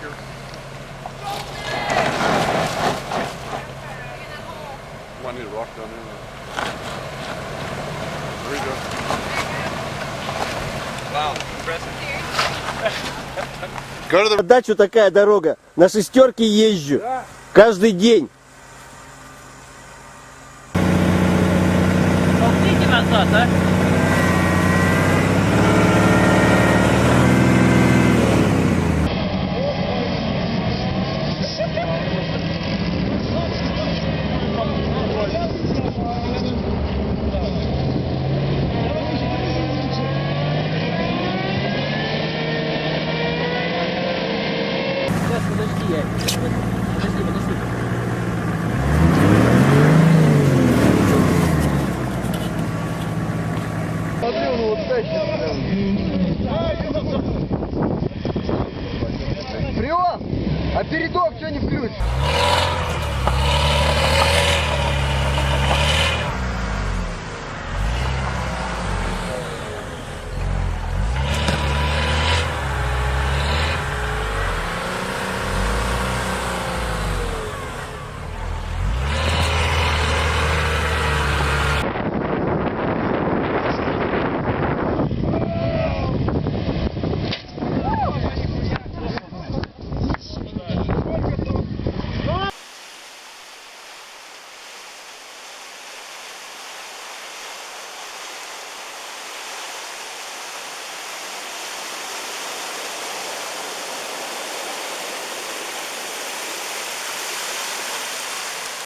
you. One need a rock down there. There we go. Wow, impressive. Go to the... На дачу такая дорога. На шестерке езжу. Каждый день. Толкните назад, а? Сейчас, подожди, я. Подожди. Смотри, он вот тащит. Прием! А передок что не включишь?